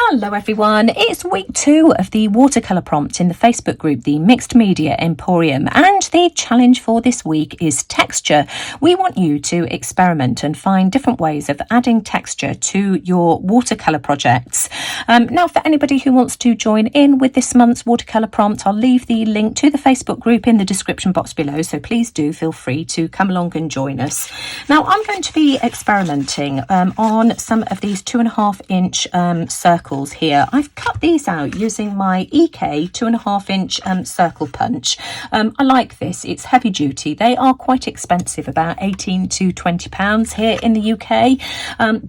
Hello everyone, it's week 2 of the watercolour prompt in the Facebook group, the Mixed Media Emporium, and the challenge for this week is texture. We want you to experiment and find different ways of adding texture to your watercolour projects. Now, for anybody who wants to join in with this month's watercolour prompt, I'll leave the link to the Facebook group in the description box below, so please do feel free to come along and join us. Now, I'm going to be experimenting on some of these 2.5-inch circles here. I've cut these out using my EK 2.5-inch circle punch. I like this. It's heavy duty. They are quite expensive, about 18 to 20 pounds here in the UK,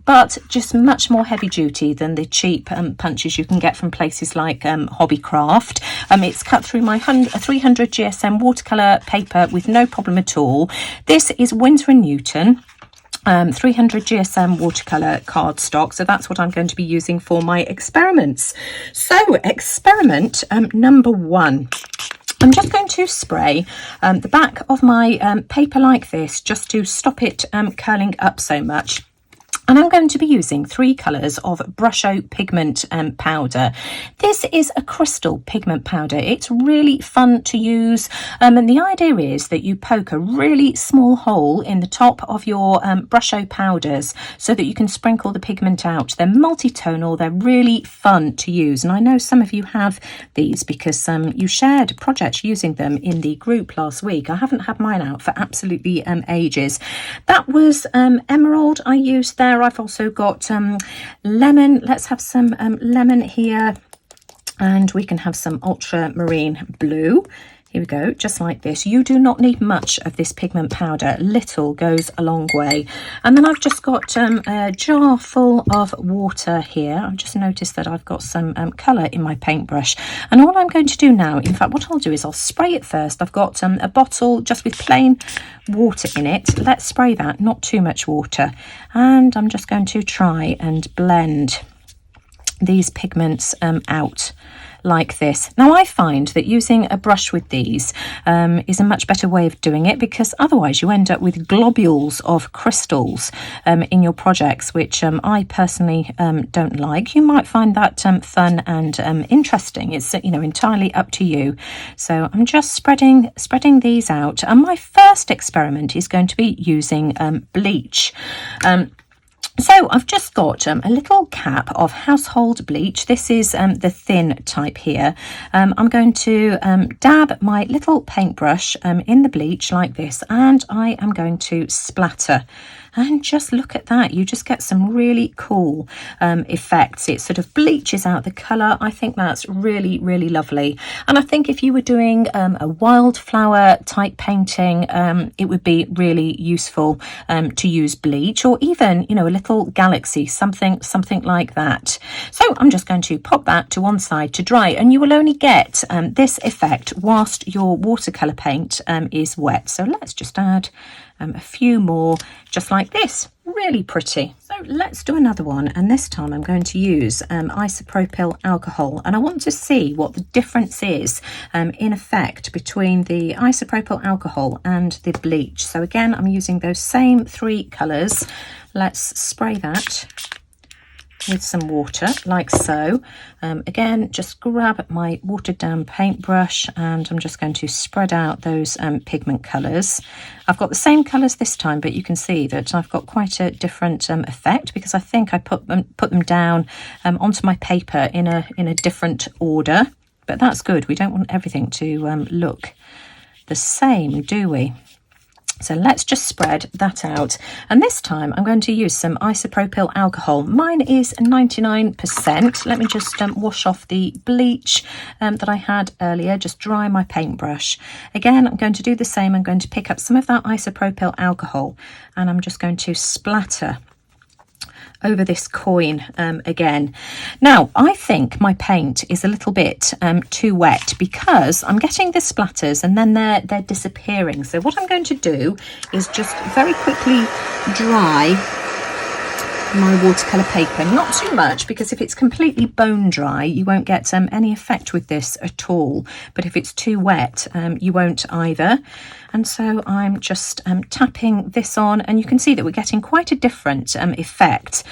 but just much more heavy duty than the cheap punches you can get from places like Hobbycraft. It's cut through my 300 GSM watercolour paper with no problem at all. This is Winsor & Newton 300 GSM watercolour cardstock, so that's what I'm going to be using for my experiments. So experiment number 1. I'm just going to spray the back of my paper like this, just to stop it curling up so much. And I'm going to be using 3 colours of Brusho pigment powder. This is a crystal pigment powder. It's really fun to use. And the idea is that you poke a really small hole in the top of your Brusho powders so that you can sprinkle the pigment out. They're multi-tonal. They're really fun to use. And I know some of you have these because you shared projects using them in the group last week. I haven't had mine out for absolutely ages. That was emerald I used there. I've also got lemon. Let's have some lemon here, and we can have some ultramarine blue. Here we go, just like this. You do not need much of this pigment powder. Little goes a long way. And then I've just got a jar full of water here. I've just noticed that I've got some colour in my paintbrush. And all I'm going to do now, in fact, what I'll do is I'll spray it first. I've got a bottle just with plain water in it. Let's spray that, not too much water. And I'm just going to try and blend these pigments out like this. Now, I find that using a brush with these is a much better way of doing it, because otherwise you end up with globules of crystals in your projects, which I personally don't like. You might find that fun and interesting. It's entirely up to you. So I'm just spreading these out, and my first experiment is going to be using bleach. So I've just got a little cap of household bleach. This is the thin type here. I'm going to dab my little paintbrush in the bleach like this, and I am going to splatter. And just look at that, you just get some really cool effects. It sort of bleaches out the colour. I think that's really, really lovely. And I think if you were doing a wildflower type painting, it would be really useful to use bleach, or even, a little galaxy, something like that. So I'm just going to pop that to one side to dry, and you will only get this effect whilst your watercolour paint is wet. So let's just add a few more just like this. Really pretty. So let's do another one, and this time I'm going to use isopropyl alcohol, and I want to see what the difference is in effect between the isopropyl alcohol and the bleach. So again, I'm using those same 3 colours. Let's spray that with some water like so. Again, just grab my watered down paintbrush, and I'm just going to spread out those pigment colours. I've got the same colours this time, but you can see that I've got quite a different effect, because I think I put them down onto my paper in a different order. But that's good. We don't want everything to look the same, do we? So let's just spread that out. And this time I'm going to use some isopropyl alcohol. Mine is 99%. Let me just wash off the bleach that I had earlier, just dry my paintbrush. Again, I'm going to do the same. I'm going to pick up some of that isopropyl alcohol, and I'm just going to splatter over this coin again. Now, I think my paint is a little bit too wet, because I'm getting the splatters and then they're disappearing. So what I'm going to do is just very quickly dry my watercolour paper. Not too much, because if it's completely bone dry you won't get any effect with this at all, but if it's too wet you won't either. And so I'm just tapping this on, and you can see that we're getting quite a different effect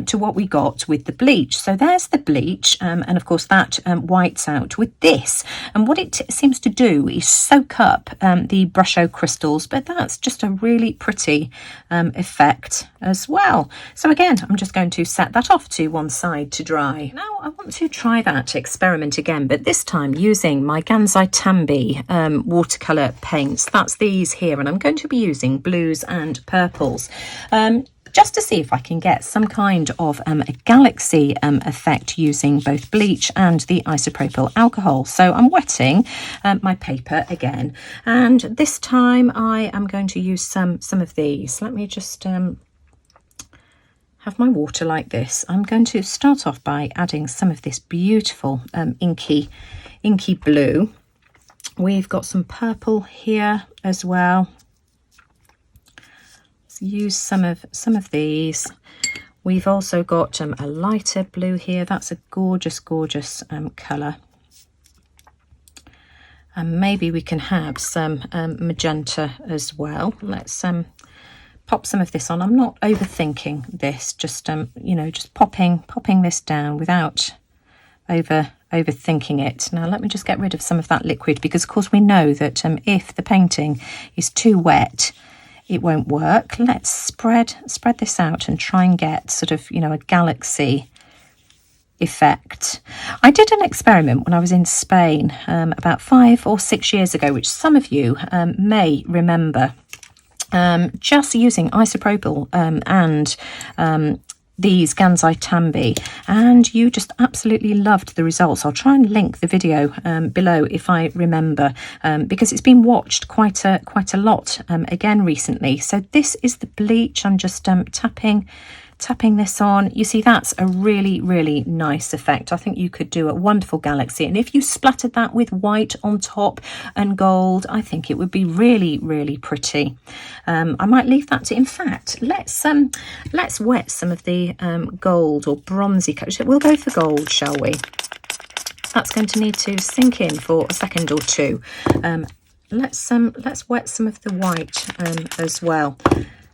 to what we got with the bleach. So there's the bleach, and of course that whites out with this, and what it seems to do is soak up the Brusho crystals, but that's just a really pretty effect as well. So again, I'm just going to set that off to one side to dry. Now I want to try that experiment again, but this time using my Tambi watercolour paints. That's these here, and I'm going to be using blues and purples. Just to see if I can get some kind of a galaxy effect using both bleach and the isopropyl alcohol. So I'm wetting my paper again, and this time I am going to use some of these. Let me just have my water like this. I'm going to start off by adding some of this beautiful inky blue. We've got some purple here as well. Let's use some of these. We've also got a lighter blue here. That's a gorgeous colour. And maybe we can have some magenta as well. Let's pop some of this on. I'm not overthinking this, just you know, just popping this down without overthinking it. Now let me just get rid of some of that liquid, because of course we know that if the painting is too wet it won't work. Let's spread this out and try and get sort of, you know, a galaxy effect. I did an experiment when I was in Spain about 5 or 6 years ago, which some of you may remember, just using isopropyl and these Tambi, and you just absolutely loved the results. I'll try and link the video below if I remember, because it's been watched quite a lot again recently. So this is the bleach. I'm just tapping this on. You see, that's a really nice effect. I think you could do a wonderful galaxy, and if you splattered that with white on top and gold, I think it would be really pretty. I might leave that to, in fact, let's wet some of the gold or bronzy color. We'll go for gold, shall we? That's going to need to sink in for a second or two. Let's wet some of the white as well.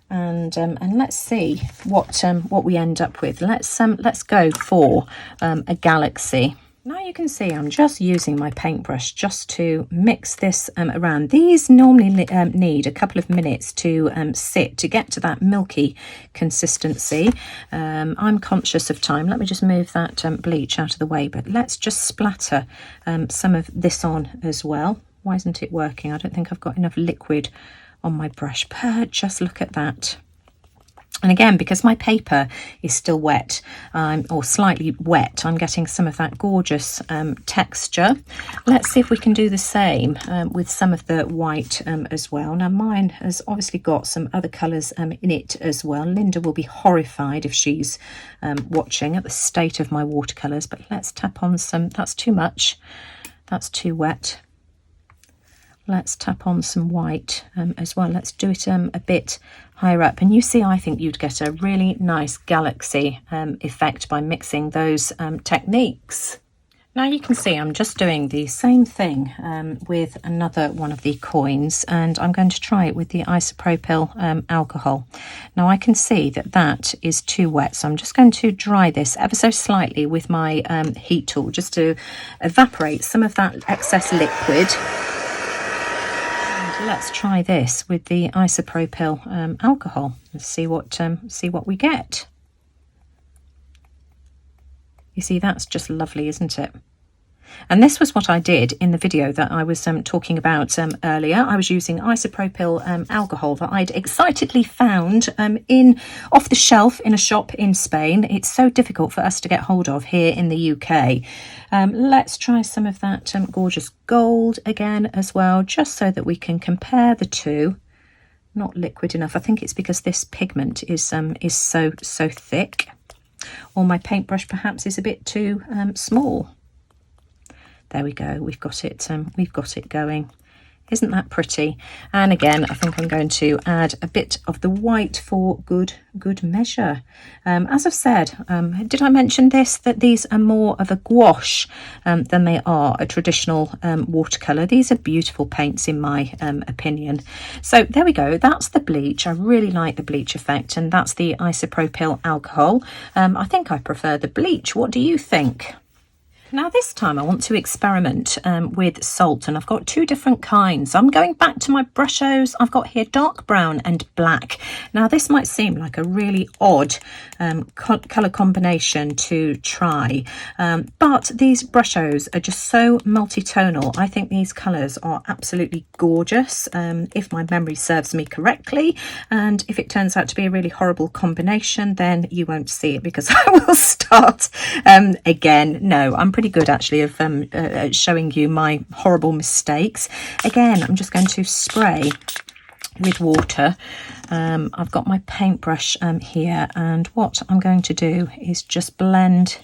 And let's see what we end up with. Let's go for a galaxy. Now you can see I'm just using my paintbrush just to mix this around. These normally need a couple of minutes to sit to get to that milky consistency. I'm conscious of time. Let me just move that bleach out of the way, but let's just splatter some of this on as well. Why isn't it working? I don't think I've got enough liquid on my brush, but just look at that. And again, because my paper is still wet, or slightly wet, I'm getting some of that gorgeous texture. Let's see if we can do the same with some of the white as well. Now mine has obviously got some other colours in it as well. Linda will be horrified if she's watching at the state of my watercolours, but let's tap on some. That's too much. That's too wet. Let's tap on some white as well. Let's do it a bit higher up. And you see, I think you'd get a really nice galaxy effect by mixing those techniques. Now you can see I'm just doing the same thing with another one of the coins, and I'm going to try it with the isopropyl alcohol. Now I can see that that is too wet, so I'm just going to dry this ever so slightly with my heat tool, just to evaporate some of that excess liquid. Let's try this with the isopropyl alcohol and see what we get. You see, that's just lovely, isn't it? And this was what I did in the video that I was talking about earlier. I was using isopropyl alcohol that I'd excitedly found off the shelf in a shop in Spain. It's so difficult for us to get hold of here in the UK. Let's try some of that gorgeous gold again as well, just so that we can compare the two. Not liquid enough. I think it's because this pigment is so thick, or my paintbrush perhaps is a bit too small. There we go. We've got it going Isn't that pretty? And again, I think I'm going to add a bit of the white for good measure. As I've said, did I mention this, that these are more of a gouache than they are a traditional watercolour. These are beautiful paints in my opinion. So there we go, that's the bleach. I really like the bleach effect, and that's the isopropyl alcohol. I think I prefer the bleach. What do you think? Now this time I want to experiment with salt, and I've got two different kinds. I'm going back to my Brushos. I've got here dark brown and black. Now this might seem like a really odd colour combination to try, but these Brushos are just so multi-tonal. I think these colours are absolutely gorgeous, if my memory serves me correctly, and if it turns out to be a really horrible combination, then you won't see it, because I will start again. No, I'm pretty good actually of showing you my horrible mistakes. Again, I'm just going to spray with water. I've got my paintbrush here, and what I'm going to do is just blend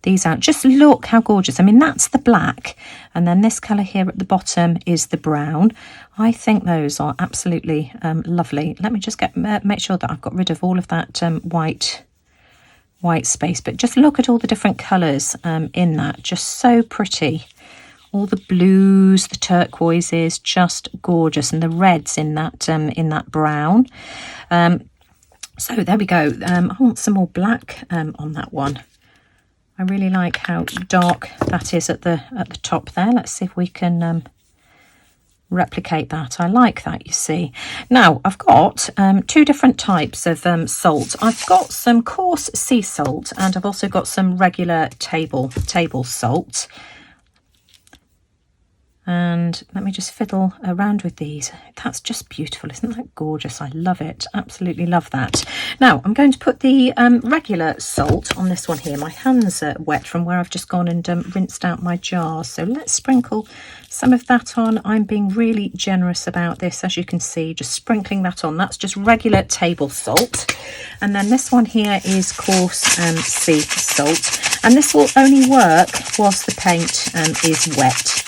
these out. Just look how gorgeous. I mean, that's the black, and then this colour here at the bottom is the brown. I think those are absolutely lovely. Let me just make sure that I've got rid of all of that white space, but just look at all the different colours in that. Just so pretty. All the blues, the turquoises, just gorgeous, and the reds in that brown. So there we go. I want some more black on that one. I really like how dark that is at the top there. Let's see if we can replicate that. I like that, you see. Now I've got two different types of salt. I've got some coarse sea salt, and I've also got some regular table salt. And let me just fiddle around with these. That's just beautiful. Isn't that gorgeous? I love it. Absolutely love that. Now I'm going to put the regular salt on this one here. My hands are wet from where I've just gone and rinsed out my jars. So let's sprinkle some of that on. I'm being really generous about this, as you can see, just sprinkling that on. That's just regular table salt. And then this one here is coarse sea salt. And this will only work whilst the paint is wet.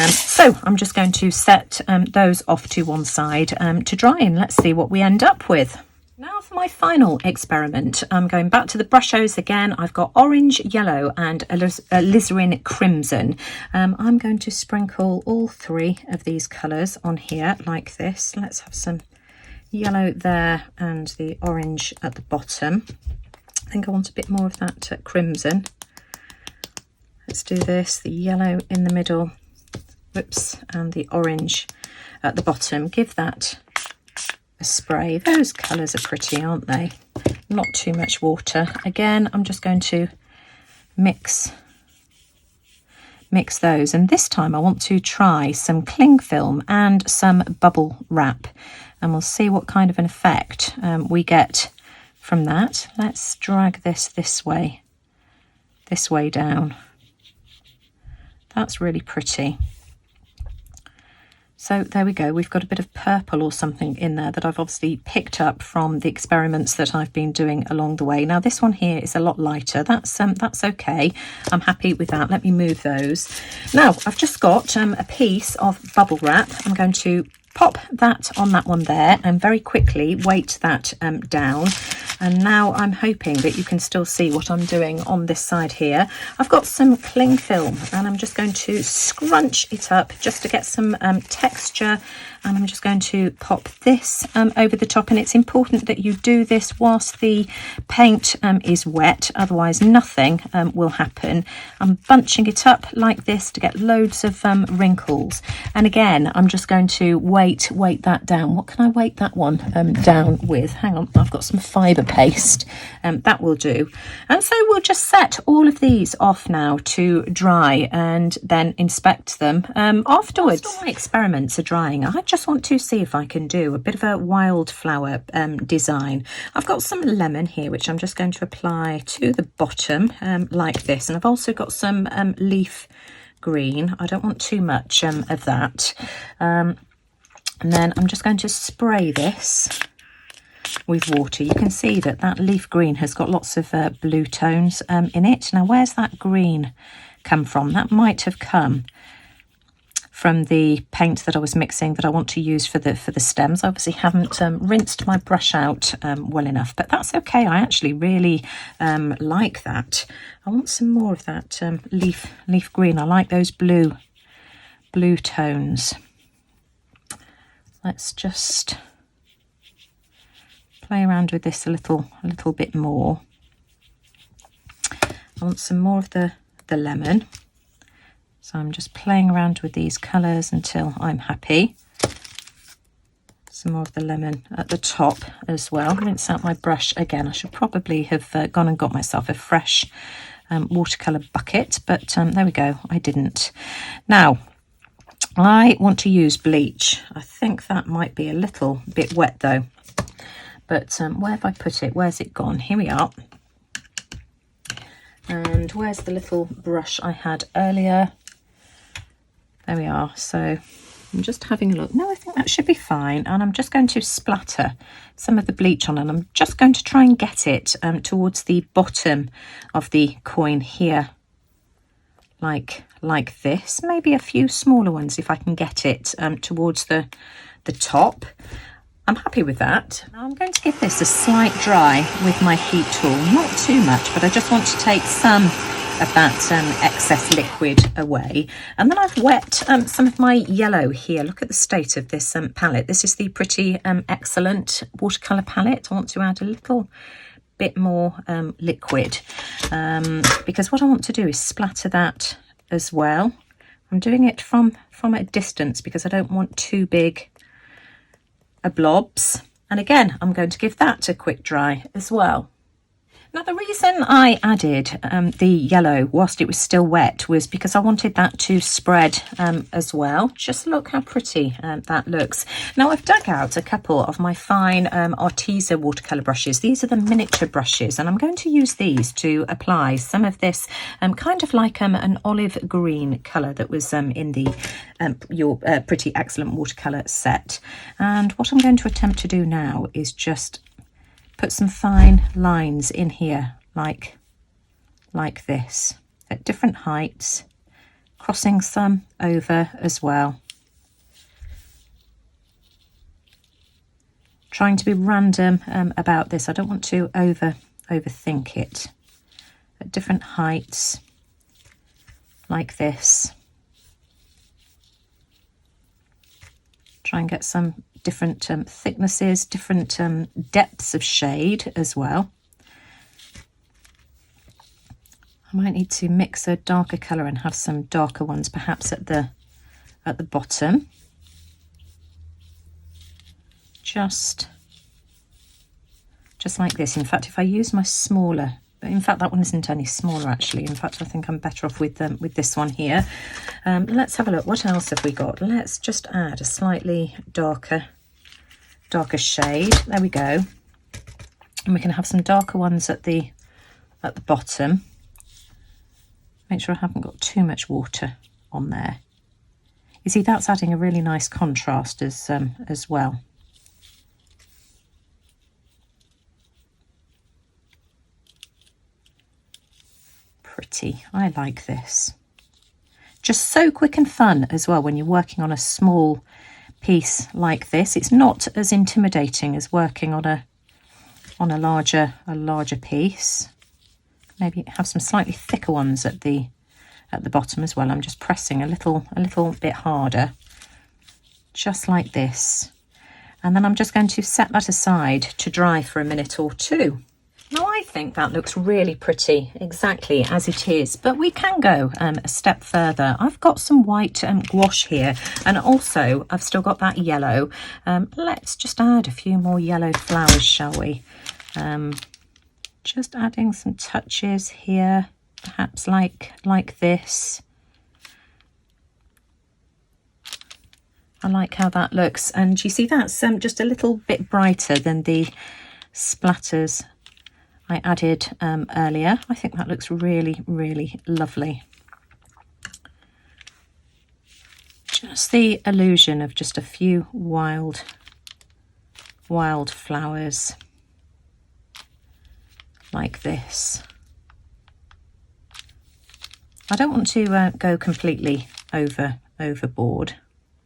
So I'm just going to set those off to one side to dry, and let's see what we end up with. Now for my final experiment, I'm going back to the Brushos again. I've got orange, yellow and alizarin crimson. I'm going to sprinkle all three of these colours on here like this. Let's have some yellow there and the orange at the bottom. I think I want a bit more of that crimson. Let's do this, the yellow in the middle. Whoops, and the orange at the bottom. Give that a spray. Those colours are pretty, aren't they? Not too much water. Again, I'm just going to mix those, and this time I want to try some cling film and some bubble wrap, and we'll see what kind of an effect we get from that. Let's drag this way down. That's really pretty. So there we go, we've got a bit of purple or something in there that I've obviously picked up from the experiments that I've been doing along the way. Now this one here is a lot lighter, that's okay, I'm happy with that. Let me move those. Now I've just got a piece of bubble wrap. I'm going to pop that on that one there and very quickly weight that down. And now I'm hoping that you can still see what I'm doing on this side here. I've got some cling film and I'm just going to scrunch it up just to get some texture, and I'm just going to pop this over the top. And it's important that you do this whilst the paint is wet, otherwise nothing will happen. I'm bunching it up like this to get loads of wrinkles. And again, I'm just going to weight that down. What can I weight that one down with? Hang on, I've got some fibre paste. That will do. And so we'll just set all of these off now to dry and then inspect them afterwards. After all my experiments are drying, I just want to see if I can do a bit of a wildflower design. I've got some lemon here which I'm just going to apply to the bottom like this, and I've also got some leaf green. I don't want too much of that, and then I'm just going to spray this with water. You can see that leaf green has got lots of blue tones in it. Now where's that green come from? That might have come from the paint that I was mixing that I want to use for the stems. I obviously haven't rinsed my brush out well enough, but that's okay. I actually really like that. I want some more of that leaf green. I like those blue tones. Let's just play around with this a little bit more. I want some more of the lemon. So I'm just playing around with these colours until I'm happy. Some more of the lemon at the top as well. Rinse out my brush again. I should probably have gone and got myself a fresh watercolour bucket, but there we go, I didn't. Now, I want to use bleach. I think that might be a little bit wet though. But where have I put it? Where's it gone? Here we are. And where's the little brush I had earlier? There we are. So I'm just having a look. No, I think that should be fine. And I'm just going to splatter some of the bleach on, and I'm just going to try and get it towards the bottom of the coin here, like this. Maybe a few smaller ones if I can get it towards the top. I'm happy with that. Now I'm going to give this a slight dry with my heat tool. Not too much, but I just want to take some of that excess liquid away. And then I've wet some of my yellow here. Look at the state of this palette. This is the Pretty Excellent watercolour palette. I want to add a little bit more liquid because what I want to do is splatter that as well. I'm doing it from a distance because I don't want too big blobs. And again, I'm going to give that a quick dry as well. Now, the reason I added the yellow whilst it was still wet was because I wanted that to spread as well. Just look how pretty that looks. Now, I've dug out a couple of my fine Arteza watercolour brushes. These are the miniature brushes, and I'm going to use these to apply some of this kind of like an olive green colour that was in the your Pretty Excellent watercolour set. And what I'm going to attempt to do now is just put some fine lines in here like this at different heights, crossing some over as well. Trying to be random about this. I don't want to overthink it. At different heights like this. Try and get some different thicknesses, different depths of shade as well. I might need to mix a darker colour and have some darker ones perhaps at the bottom. Just like this. In fact, if I use my smaller, in fact that one isn't any smaller actually. In fact, I think I'm better off with this one here. Let's have a look. What else have we got? Let's just add a slightly darker shade. There we go. And we can have some darker ones at the bottom. Make sure I haven't got too much water on there. You see, that's adding a really nice contrast as well. Pretty. I like this. Just so quick and fun as well when you're working on a small piece like this. It's not as intimidating as working on a larger piece. Maybe have some slightly thicker ones at the bottom as well. I'm just pressing a little bit harder, just like this. And then I'm just going to set that aside to dry for a minute or two. Now, I think that looks really pretty exactly as it is, but we can go a step further. I've got some white gouache here, and also I've still got that yellow. Let's just add a few more yellow flowers, shall we? Just adding some touches here, perhaps like this. I like how that looks, and you see that's just a little bit brighter than the splatters I added earlier. I think that looks really, really lovely. Just the illusion of just a few wild flowers like this. I don't want to go completely overboard.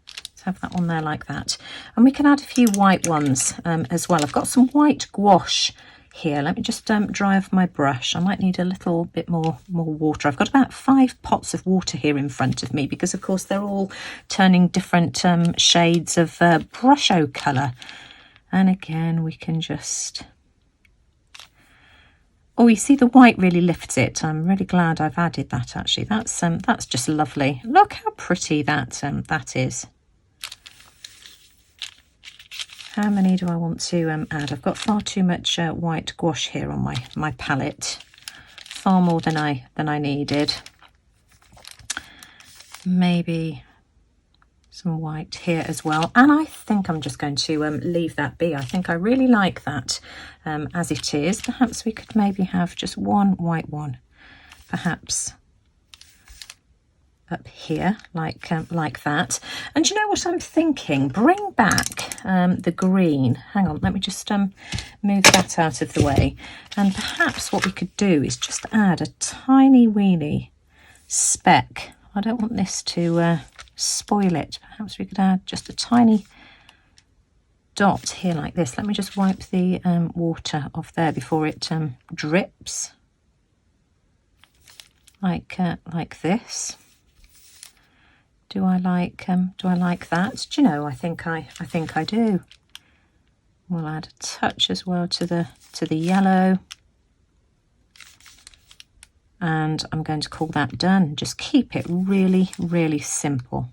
Let's have that on there like that. And we can add a few white ones as well. I've got some white gouache here. Let me just dry off my brush. I might need a little bit more water. I've got about 5 pots of water here in front of me because of course they're all turning different shades of Brusho colour. And again, we can just... Oh, you see the white really lifts it. I'm really glad I've added that actually. That's just lovely. Look how pretty that is. How many do I want to add? I've got far too much white gouache here on my palette. Far more than I needed. Maybe some white here as well. And I think I'm just going to leave that be. I think I really like that as it is. Perhaps we could maybe have just one white one, perhaps up here like that. And you know what I'm thinking? Bring back the green. Hang on, let me just move that out of the way. And perhaps what we could do is just add a tiny weeny speck. I don't want this to spoil it. Perhaps we could add just a tiny dot here like this. Let me just wipe the water off there before it drips like this. Do I like that? Do you know, I think I do. We'll add a touch as well to the yellow. And I'm going to call that done. Just keep it really, really simple.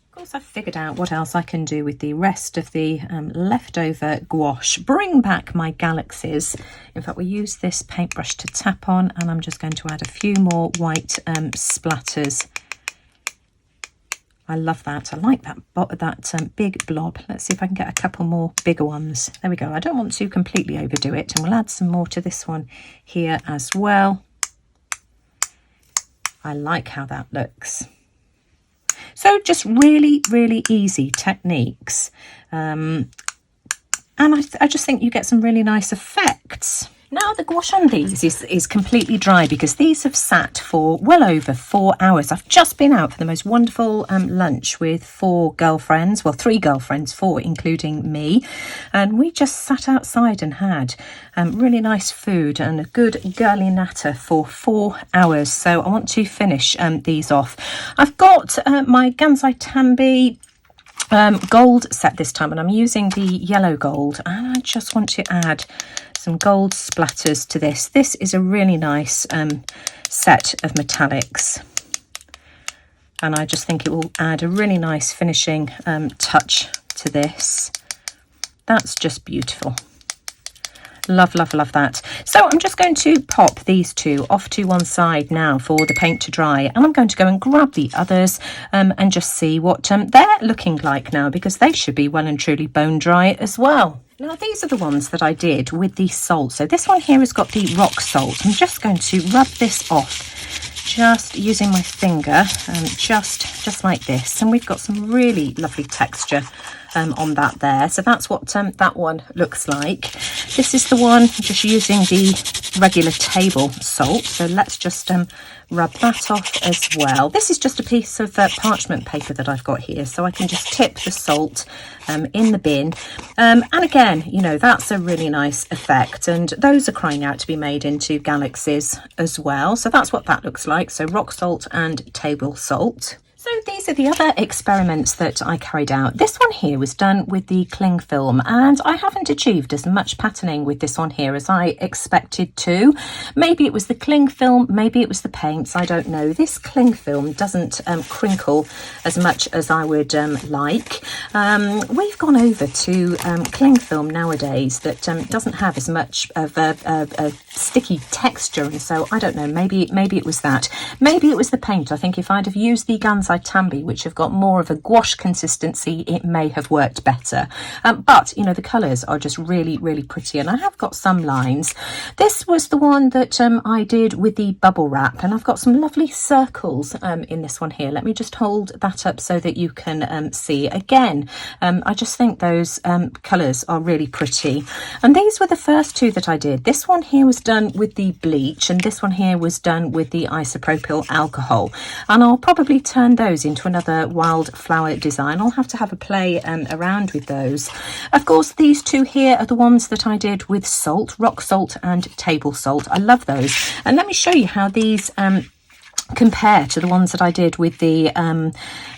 Of course, I've figured out what else I can do with the rest of the leftover gouache. Bring back my galaxies. In fact, we use this paintbrush to tap on, and I'm just going to add a few more white splatters. I love that. I like that big blob. Let's see if I can get a couple more bigger ones. There we go. I don't want to completely overdo it, and we'll add some more to this one here as well. I like how that looks. So just really, really easy techniques. And I just think you get some really nice effects. Now the gouache on these is completely dry because these have sat for well over 4 hours. I've just been out for the most wonderful lunch with 4 girlfriends, well 3 girlfriends, 4 including me, and we just sat outside and had really nice food and a good girly natter for 4 hours. So I want to finish these off. I've got my Gansai Tambi gold set this time, and I'm using the yellow gold, and I just want to add some gold splatters to this. This is a really nice set of metallics, and I just think it will add a really nice finishing touch to this. That's just beautiful. Love, love, love that. So I'm just going to pop these 2 off to one side now for the paint to dry, and I'm going to go and grab the others and just see what they're looking like now, because they should be well and truly bone dry as well. Now these are the ones that I did with the salt. So this one here has got the rock salt. I'm just going to rub this off, just using my finger, just like this, and we've got some really lovely texture on that there. So that's what that one looks like. This is the one just using the regular table salt. So let's just rub that off as well. This is just a piece of parchment paper that I've got here, so I can just tip the salt in the bin. And again, you know, that's a really nice effect, and those are crying out to be made into galaxies as well. So that's what that looks like. So rock salt and table salt. So these are the other experiments that I carried out. This one here was done with the cling film, and I haven't achieved as much patterning with this one here as I expected to. Maybe it was the cling film, maybe it was the paints, I don't know. This cling film doesn't crinkle as much as I would like. We've gone over to cling film nowadays that doesn't have as much of a sticky texture, and so I don't know, maybe it was that. Maybe it was the paint. I think if I'd have used the Gansai Tambi, which have got more of a gouache consistency, it may have worked better. But, you know, the colours are just really, really pretty. And I have got some lines. This was the one that I did with the bubble wrap. And I've got some lovely circles in this one here. Let me just hold that up so that you can see. Again, I just think those colours are really pretty. And these were the first two that I did. This one here was done with the bleach, and this one here was done with the isopropyl alcohol. And I'll probably turn those into another Wildflower Design. I'll have to have a play around with those. Of course, these two here are the ones that I did with salt, rock salt and table salt. I love those. And let me show you how these compare to the ones that I did with the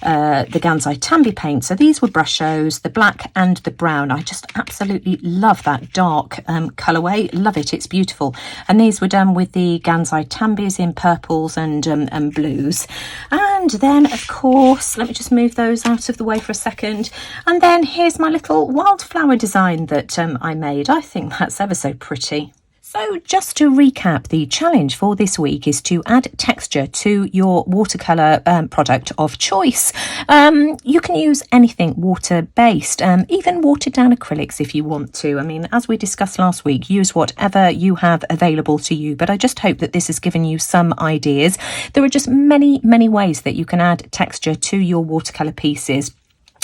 Gansai Tambi paint. So these were Brushos, the black and the brown. I just absolutely love that dark colourway. Love it, it's beautiful. And these were done with the Gansai Tambis in purples and blues. And then, of course, let me just move those out of the way for a second. And then here's my little wildflower design that I made. I think that's ever so pretty. So just to recap, the challenge for this week is to add texture to your watercolour product of choice. You can use anything water-based, even watered-down acrylics if you want to. I mean, as we discussed last week, use whatever you have available to you, but I just hope that this has given you some ideas. There are just many, many ways that you can add texture to your watercolour pieces.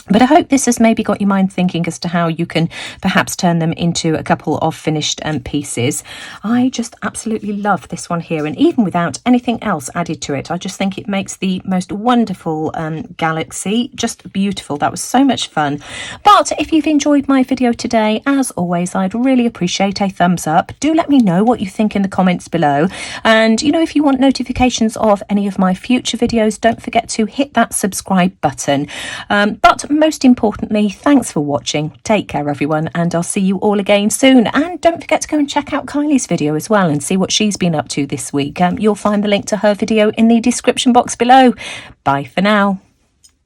But I hope this has maybe got your mind thinking as to how you can perhaps turn them into a couple of finished pieces. I just absolutely love this one here, and even without anything else added to it, I just think it makes the most wonderful galaxy. Just beautiful. That was so much fun. But if you've enjoyed my video today, as always, I'd really appreciate a thumbs up. Do let me know what you think in the comments below. And, you know, if you want notifications of any of my future videos, don't forget to hit that subscribe button. But most importantly, thanks for watching. Take care, everyone, and I'll see you all again soon. And don't forget to go and check out Kylie's video as well and see what she's been up to this week. You'll find the link to her video in the description box below. Bye for now.